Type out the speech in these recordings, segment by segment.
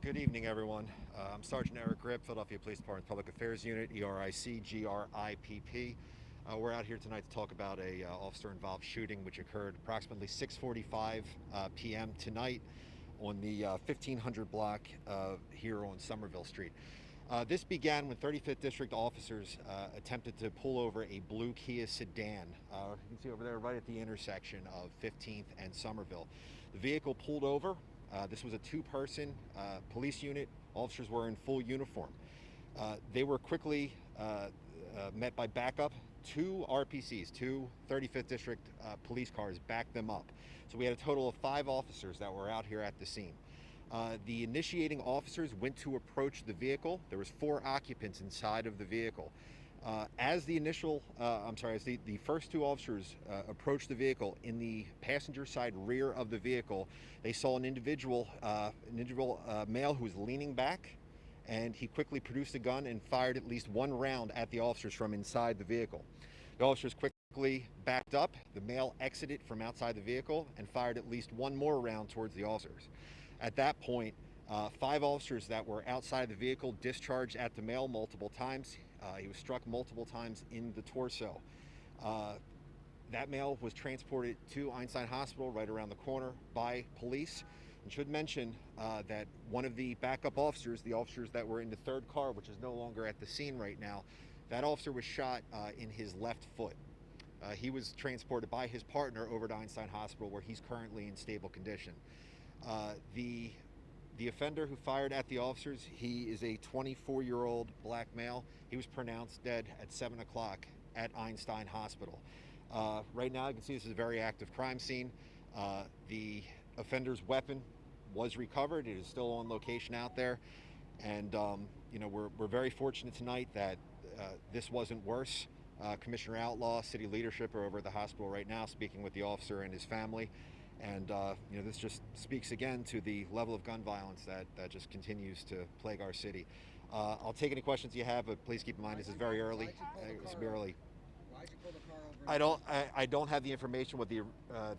Good evening, everyone. I'm Sergeant Eric Gripp, Philadelphia Police Department Public Affairs Unit, ERIC-GRIPP. We're out here tonight to talk about a officer-involved shooting which occurred approximately 6:45 p.m. tonight on the 1500 block here on Somerville Street. This began when 35th District officers attempted to pull over a blue Kia sedan. You can see over there right at the intersection of 15th and Somerville. The vehicle pulled over. This was a two-person police unit. Officers were in full uniform. They were quickly met by backup. Two RPCs, two 35th District police cars backed them up. So we had a total of 5 officers that were out here at the scene. The initiating officers went to approach the vehicle. There was 4 occupants inside of the vehicle. As the first 2 officers approached the vehicle, in the passenger side rear of the vehicle, they saw an individual male who was leaning back, and he quickly produced a gun and fired at least 1 round at the officers from inside the vehicle. The officers quickly backed up. The male exited from outside the vehicle and fired at least 1 more round towards the officers. At that point, 5 officers that were outside the vehicle discharged at the male multiple times. He was struck multiple times in the torso. That male was transported to Einstein Hospital right around the corner by police. And should mention that one of the backup officers, the officers that were in the 3rd car, which is no longer at the scene right now, that officer was shot in his left foot. He was transported by his partner over to Einstein Hospital, where he's currently in stable condition. The offender who fired at the officers, he is a 24-year-old black male. He was pronounced dead at 7 o'clock at Einstein Hospital. Right now, you can see this is a very active crime scene. The offender's weapon was recovered. It is still on location out there. And, we're very fortunate tonight that this wasn't worse. Commissioner Outlaw, city leadership are over at the hospital right now speaking with the officer and his family. And, this just speaks again to the level of gun violence that just continues to plague our city. I'll take any questions you have, but please keep in mind this is very early. It's early. Why'd you pull the car over? I don't have the information what the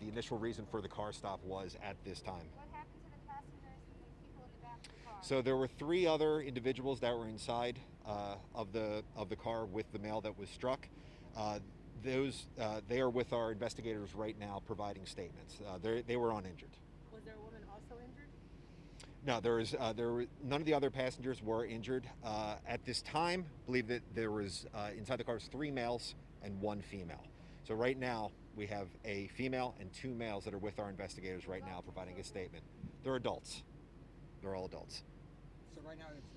initial reason for the car stop was at this time. What happened to the passengers and the people in the back of the car? So there were 3 other individuals that were inside of the car with the male that was struck. They are with our investigators right now providing statements. They were uninjured. Was there a woman also injured? No, none of the other passengers were injured. At this time, I believe that there was inside the car was 3 males and 1 female. So right now we have a female and 2 males that are with our investigators right now providing a statement. They're adults. They're all adults. So right now it's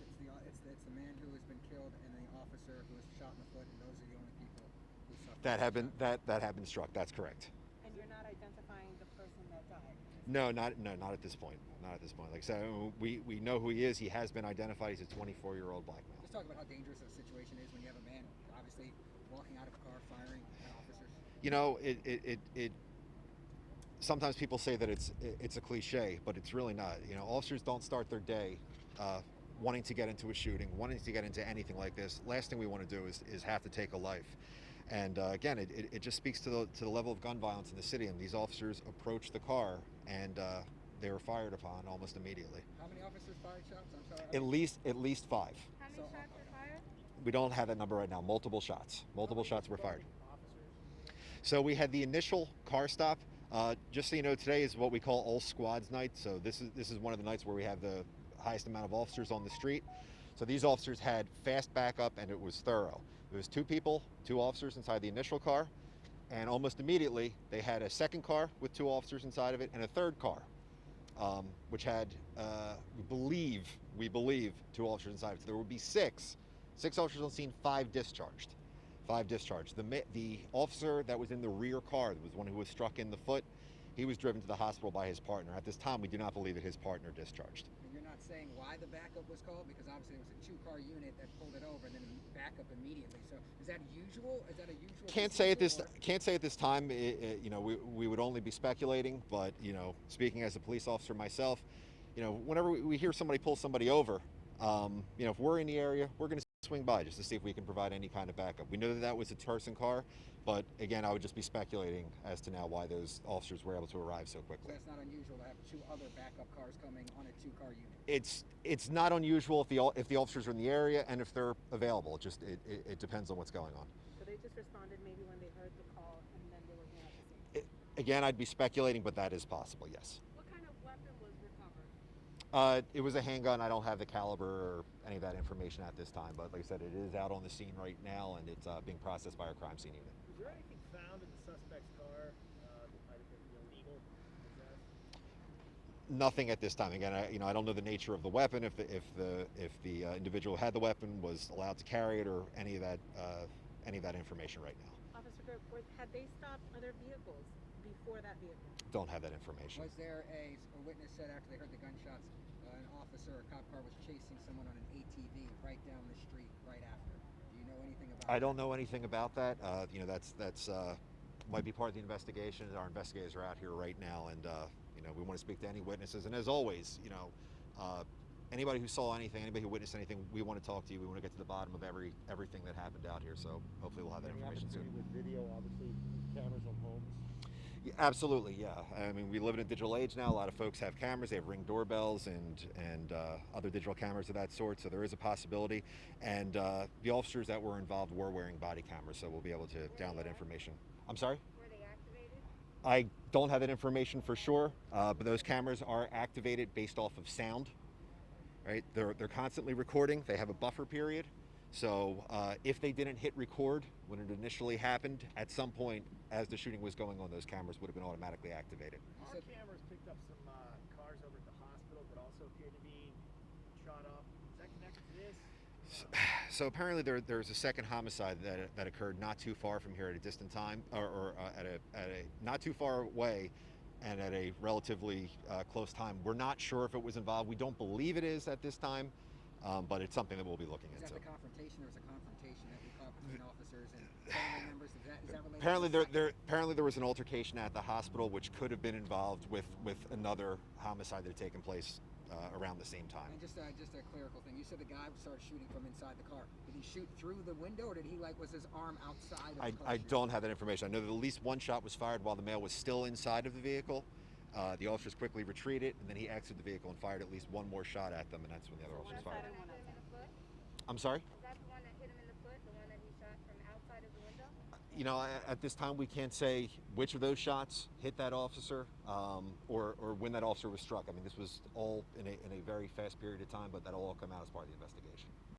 the man who has been killed and the officer who was shot in the foot, and those are the only people who suffered. That have been struck. That's correct. And you're not identifying the person that died? No, not at this point. Not at this point. Like I said, we know who he is. He has been identified. He's a 24-year-old black male. Just talk about how dangerous a situation is when you have a man obviously walking out of a car firing at officers. It sometimes people say that it's a cliche, but it's really not. Officers don't start their day wanting to get into a shooting, wanting to get into anything like this. Last thing we want to do is have to take a life. And again, it just speaks to the level of gun violence in the city. And these officers approached the car, and they were fired upon almost immediately. How many officers fired shots? I'm sorry. At least 5. How many shots were fired? We don't have that number right now. Multiple shots. Multiple shots were fired. So we had the initial car stop. Just so you know, today is what we call all squads night. So this is one of the nights where we have the highest amount of officers on the street. So these officers had fast backup, and it was thorough. There was 2 officers inside the initial car, and almost immediately they had a second car with 2 officers inside of it, and a 3rd car, which had we believe 2 officers inside of it. So there would be 6 officers on scene, 5 discharged. 5 discharged. The officer that was in the rear car, was one who was struck in the foot, he was driven to the hospital by his partner. At this time, we do not believe that his partner discharged. And you're not saying why the backup was called, because obviously it was a 2-car unit that pulled it over and then backup immediately. So is that usual? Is that a usual? Can't say at this time. We would only be speculating. But speaking as a police officer myself, whenever we hear somebody pull somebody over, if we're in the area, we're going to swing by just to see if we can provide any kind of backup. We know that that was a Turson car, but again, I would just be speculating as to now why those officers were able to arrive so So quickly. that's not unusual to have two other backup cars coming on a two-car unit. It's not unusual if the officers are in the area and if they're available. It depends on what's going on. So they just responded maybe when they heard the call and then they were here at the scene. Again, I'd be speculating, but that is possible. Yes. What kind of weapon was recovered? It was a handgun. I don't have the caliber or any of that information at this time, but like I said, it is out on the scene right now, and it's being processed by our crime scene unit. Was there anything found in the suspect's car that might have been illegal? Nothing at this time. Again, I don't know the nature of the weapon. If the individual who had the weapon was allowed to carry it, or any of that information right now. Officer Gripp, had they stopped other vehicles before that vehicle? Don't have that information. Was there a witness said after they heard the gunshots, an officer or a cop car was chasing someone on an ATV right down the street right after? Do you know anything about I don't that? know anything about that. That's might be part of the investigation. Our investigators are out here right now, and we want to speak to any witnesses. And as always, anybody who saw anything, anybody who witnessed anything, we want to talk to you. We want to get to the bottom of everything that happened out here. So hopefully we'll have that information soon. With video, obviously, cameras on homes. Yeah, absolutely, yeah. I mean, we live in a digital age now. A lot of folks have cameras. They have Ring doorbells and other digital cameras of that sort. So there is a possibility. And the officers that were involved were wearing body cameras, so we'll be able to download information. I'm sorry? Were they activated? I don't have that information for sure, but those cameras are activated based off of sound. Right? They're constantly recording. They have a buffer period. So if they didn't hit record when it initially happened, at some point as the shooting was going on, those cameras would have been automatically activated. Our cameras picked up some cars over at the hospital that also appeared to be shot up. Is that connected to this? So apparently there's a second homicide that occurred not too far from here at a distant time, or at a not too far away, and at a relatively close time. We're not sure if it was involved. We don't believe it is at this time, but it's something that we'll be looking Is into. that the confrontation? There was a confrontation that we caught between officers and family members. Is that related? Apparently there was an altercation at the hospital, which could have been involved with another homicide that had taken place around the same time. And just a clerical thing. You said the guy started shooting from inside the car. Did he shoot through the window, or did he was his arm outside of the car? I shooting? don't have that information. I know that at least one shot was fired while the male was still inside of the vehicle. The officers quickly retreated, and then he exited the vehicle and fired at least one more shot at them, and that's when the other officers fired. I'm sorry? Is that the one that hit him in the foot, the one that he shot from outside of the window? At this time, we can't say which of those shots hit that officer, or when that officer was struck. I mean, this was all in a very fast period of time, but that'll all come out as part of the investigation.